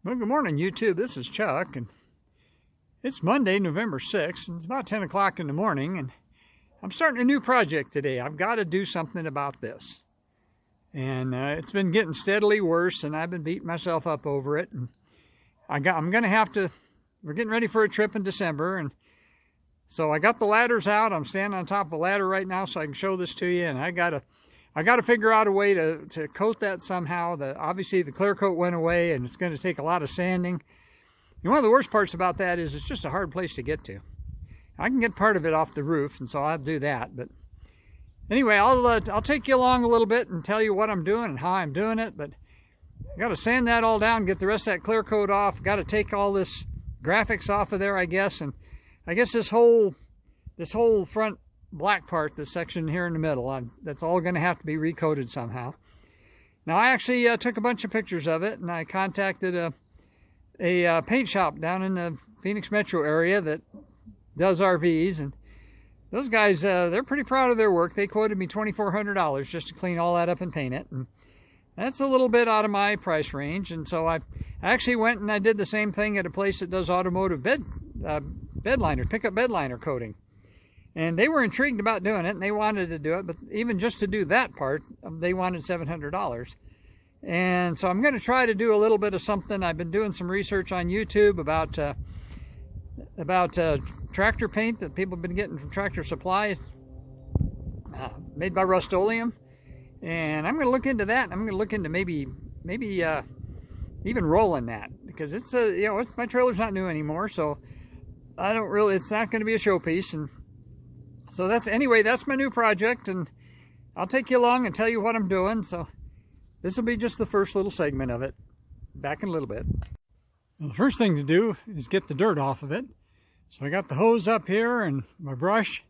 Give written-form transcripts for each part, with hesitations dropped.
Well, good morning, YouTube. This is Chuck, and it's Monday, November 6th, and it's about 10 o'clock in the morning, and I'm starting a new project today. I've got to do something about this. And it's been getting steadily worse, and I've been beating myself up over it. And I'm going to have to, we're getting ready for a trip in December, and so I got the ladders out. I'm standing on top of a ladder right now so I can show this to you, and I got to figure out a way to coat that somehow. Obviously, the Clearcoat went away, and it's going to take a lot of sanding. And one of the worst parts about that is it's just a hard place to get to. I can get part of it off the roof, and so I'll do that. But anyway, I'll take you along a little bit and tell you what I'm doing and how I'm doing it. But I got to sand that all down, get the rest of that Clearcoat off. Got to take all this graphics off of there, I guess. And I guess this whole front black part, this section here in the middle, that's all going to have to be recoated somehow. Now, I actually took a bunch of pictures of it, and I contacted a paint shop down in the Phoenix metro area that does RVs, and those guys, they're pretty proud of their work. They quoted me $2,400 just to clean all that up and paint it, and that's a little bit out of my price range. And so I actually went and I did the same thing at a place that does automotive bed liner, pickup bed liner coating. And they were intrigued about doing it, and they wanted to do it, but even just to do that part, they wanted $700. And so I'm going to try to do a little bit of something. I've been doing some research on YouTube about tractor paint that people have been getting from Tractor Supply, made by Rust-Oleum. And I'm going to look into that. I'm going to look into maybe even rolling that, because it's my trailer's not new anymore, so it's not going to be a showpiece. And so that's my new project, and I'll take you along and tell you what I'm doing. So this will be just the first little segment of it. Back in a little bit. Well, the first thing to do is get the dirt off of it. So I got the hose up here and my brush,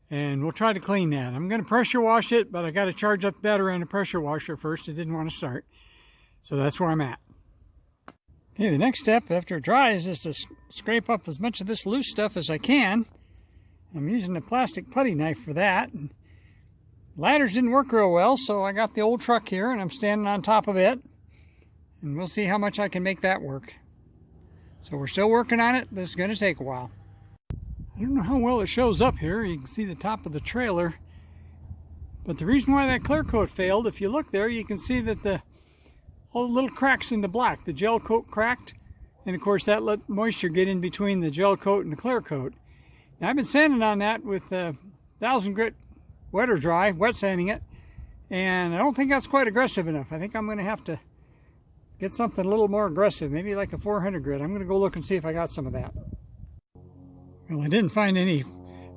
and we'll try to clean that. I'm going to pressure wash it, but I got to charge up the battery on the pressure washer first. It didn't want to start. So that's where I'm at. Okay, the next step after it dries is to scrape up as much of this loose stuff as I can. I'm using a plastic putty knife for that. And ladders didn't work real well, so I got the old truck here and I'm standing on top of it. And we'll see how much I can make that work. So we're still working on it. This is going to take a while. I don't know how well it shows up here. You can see the top of the trailer. But the reason why that Clearcoat failed, if you look there, you can see that all the little cracks in the black, the gel coat cracked. And of course that let moisture get in between the gel coat and the Clearcoat. Now I've been sanding on that with 1000 grit wet or dry, wet sanding it. And I don't think that's quite aggressive enough. I think I'm going to have to get something a little more aggressive, maybe like a 400 grit. I'm going to go look and see if I got some of that. Well, I didn't find any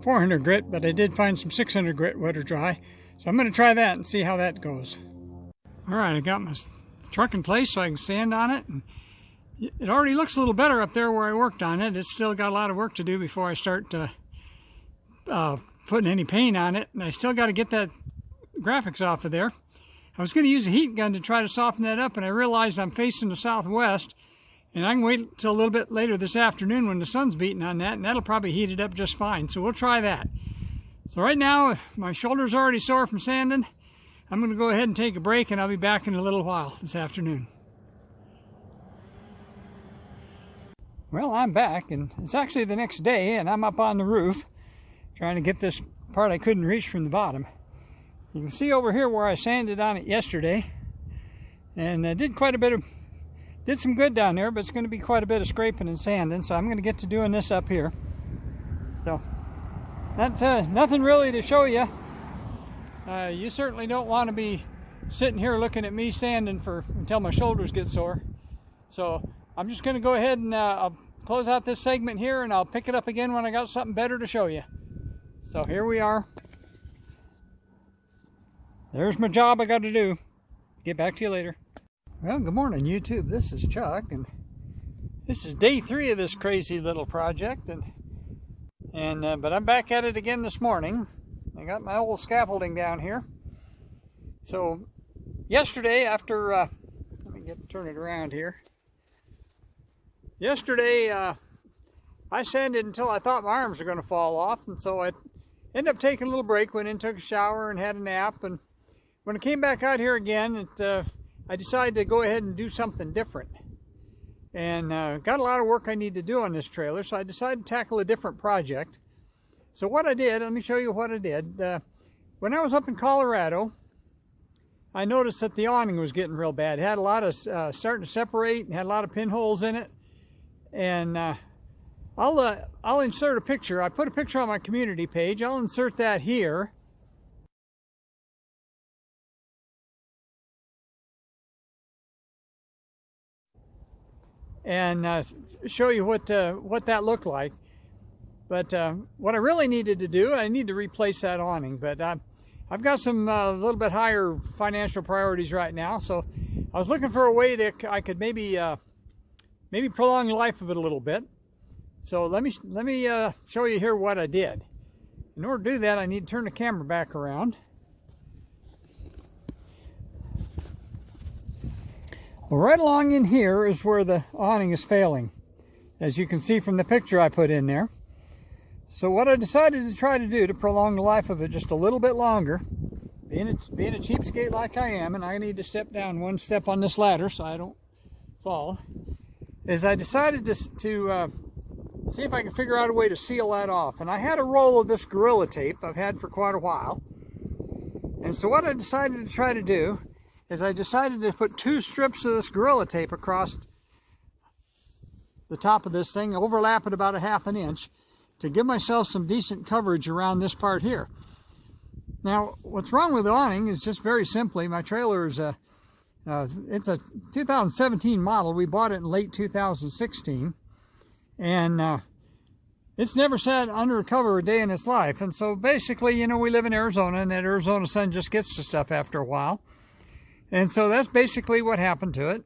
400 grit, but I did find some 600 grit wet or dry. So I'm going to try that and see how that goes. All right, I got my truck in place so I can stand on it. And it already looks a little better up there where I worked on it. It's still got a lot of work to do before I start putting any paint on it. And I still got to get that graphics off of there. I was going to use a heat gun to try to soften that up, and I realized I'm facing the southwest, and I can wait till a little bit later this afternoon when the sun's beating on that, and that'll probably heat it up just fine. So we'll try that. So right now, my shoulder's already sore from sanding. I'm going to go ahead and take a break, and I'll be back in a little while this afternoon. Well, I'm back, and it's actually the next day, and I'm up on the roof trying to get this part I couldn't reach from the bottom. You can see over here where I sanded on it yesterday, and I did some good down there, but it's going to be quite a bit of scraping and sanding, so I'm going to get to doing this up here. So, nothing really to show you. You certainly don't want to be sitting here looking at me sanding until my shoulders get sore. So, I'm just going to go ahead and I'll close out this segment here, and I'll pick it up again when I got something better to show you. So, here we are. There's my job I got to do. Get back to you later. Well, good morning, YouTube. This is Chuck, and this is day 3 of this crazy little project. But I'm back at it again this morning. I got my old scaffolding down here. So yesterday, after let me turn it around here. Yesterday, I sanded until I thought my arms were going to fall off, and so I ended up taking a little break, went in, took a shower, and had a nap. And when I came back out here again, I decided to go ahead and do something different. and got a lot of work I need to do on this trailer, so I decided to tackle a different project. So what I did, let me show you what I did. When I was up in Colorado, I noticed that the awning was getting real bad. It had a lot of starting to separate, and had a lot of pinholes in it. And I'll insert a picture. I put a picture on my community page. I'll insert that here. And show you what that looked like. But what I really needed to do, I need to replace that awning. But I've got some a little bit higher financial priorities right now, so I was looking for a way that I could maybe prolong the life of it a little bit. So let me show you here what I did. In order to do that, I need to turn the camera back around. Well, right along in here is where the awning is failing, as you can see from the picture I put in there. So what I decided to try to do to prolong the life of it just a little bit longer, being a cheapskate like I am, and I need to step down one step on this ladder so I don't fall, is I decided to see if I can figure out a way to seal that off. And I had a roll of this Gorilla Tape I've had for quite a while. And so what I decided to try to do is I decided to put 2 strips of this Gorilla Tape across the top of this thing, overlap it about a ½ an inch, to give myself some decent coverage around this part here. Now, what's wrong with the awning is just very simply, my trailer is it's a 2017 model. We bought it in late 2016, and it's never sat under a cover a day in its life. And so basically, you know, we live in Arizona, and that Arizona sun just gets to stuff after a while. And so that's basically what happened to it.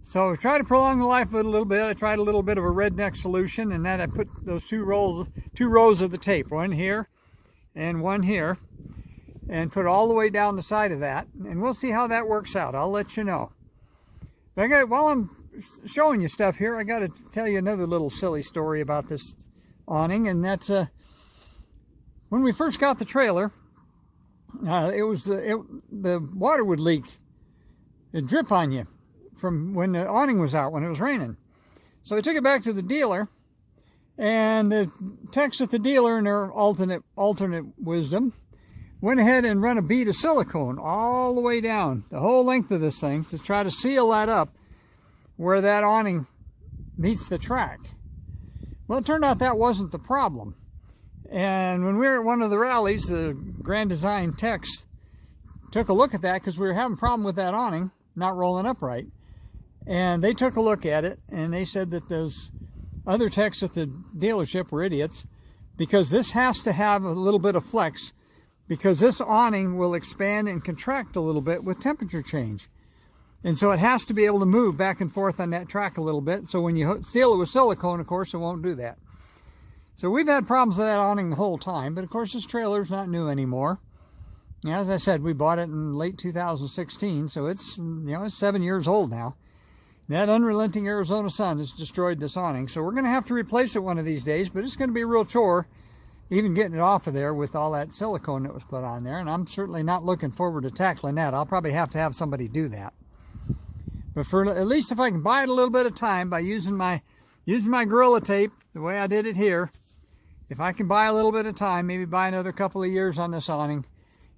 So I tried to prolong the life of it a little bit. I tried a little bit of a redneck solution, and then I put those two rows of the tape, one here and one here, and put it all the way down the side of that. And we'll see how that works out. I'll let you know. But while I'm showing you stuff here, I got to tell you another little silly story about this awning, and that's when we first got the trailer, the water would leak. It'd drip on you from when the awning was out, when it was raining. So I took it back to the dealer, and the techs at the dealer, in their alternate wisdom, went ahead and run a bead of silicone all the way down the whole length of this thing to try to seal that up where that awning meets the track. Well, it turned out that wasn't the problem. And when we were at one of the rallies, the Grand Design techs took a look at that because we were having a problem with that awning not rolling up right. And they took a look at it, and they said that those other techs at the dealership were idiots, because this has to have a little bit of flex, because this awning will expand and contract a little bit with temperature change. And so it has to be able to move back and forth on that track a little bit. So when you seal it with silicone, of course, it won't do that. So we've had problems with that awning the whole time, but of course this trailer is not new anymore. As I said, we bought it in late 2016, so it's, it's 7 years old now. That unrelenting Arizona sun has destroyed this awning, so we're going to have to replace it one of these days, but it's going to be a real chore even getting it off of there with all that silicone that was put on there, and I'm certainly not looking forward to tackling that. I'll probably have to have somebody do that. But for at least if I can buy it a little bit of time by using my Gorilla Tape the way I did it here, if I can buy a little bit of time, maybe buy another couple of years on this awning,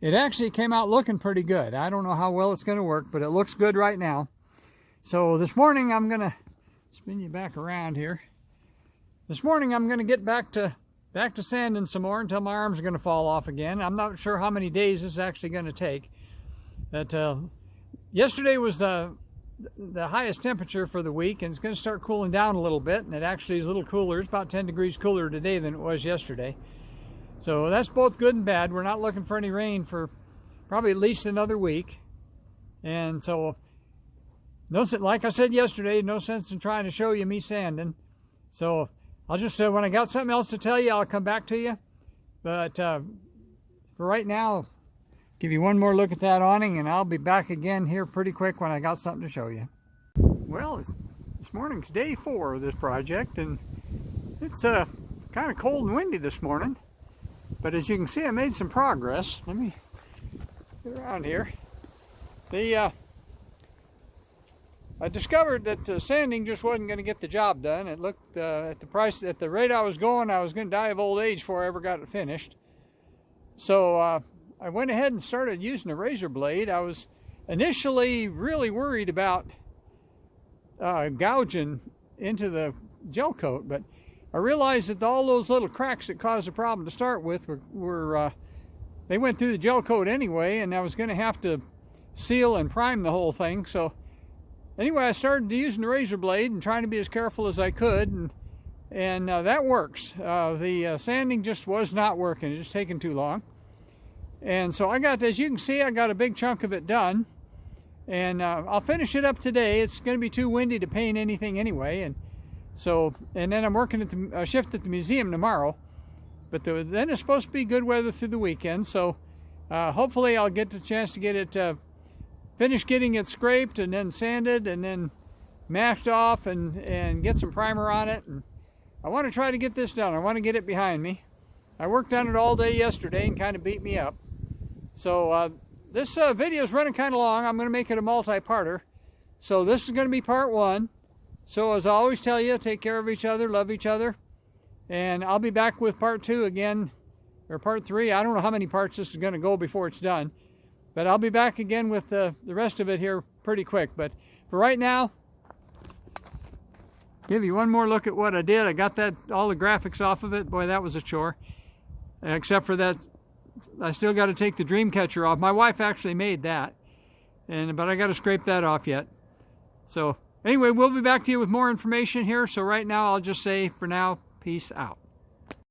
it actually came out looking pretty good. I don't know how well it's going to work, but it looks good right now. So this morning I'm going to spin you back around here. This morning I'm going to get back to sanding some more until my arms are going to fall off again. I'm not sure how many days it's actually going to take. But yesterday was the highest temperature for the week, and it's going to start cooling down a little bit, and it actually is a little cooler. It's about 10 degrees cooler today than it was yesterday. So that's both good and bad. We're not looking for any rain for probably at least another week. And so, like I said yesterday, no sense in trying to show you me sanding. So I'll just say when I got something else to tell you, I'll come back to you. But for right now, give you one more look at that awning, and I'll be back again here pretty quick when I got something to show you. Well, this morning's day 4 of this project, and it's kind of cold and windy this morning. But as you can see, I made some progress. Let me get around here. The I discovered that sanding just wasn't going to get the job done. It looked at the rate I was going to die of old age before I ever got it finished. So I went ahead and started using a razor blade. I was initially really worried about gouging into the gel coat, but I realized that all those little cracks that caused the problem to start with were they went through the gel coat anyway, and I was going to have to seal and prime the whole thing. So anyway, I started using the razor blade and trying to be as careful as I could, and that works. The sanding just was not working. It was just taking too long. And so I got, as you can see, I got a big chunk of it done. And I'll finish it up today. It's going to be too windy to paint anything anyway. And then I'm working at the shift at the museum tomorrow. But then it's supposed to be good weather through the weekend. So hopefully I'll get the chance to get it finish getting it scraped and then sanded and then mashed off and get some primer on it. And I want to try to get this done. I want to get it behind me. I worked on it all day yesterday and kind of beat me up. So this video is running kind of long. I'm going to make it a multi-parter. So this is going to be part 1. So as I always tell you, take care of each other, love each other. And I'll be back with part 2 again, or part 3. I don't know how many parts this is going to go before it's done. But I'll be back again with the rest of it here pretty quick. But for right now, give you one more look at what I did. I got all the graphics off of it. Boy, that was a chore. Except for that, I still got to take the dream catcher off. My wife actually made that, but I got to scrape that off yet. So anyway, we'll be back to you with more information here. So right now, I'll just say for now, peace out.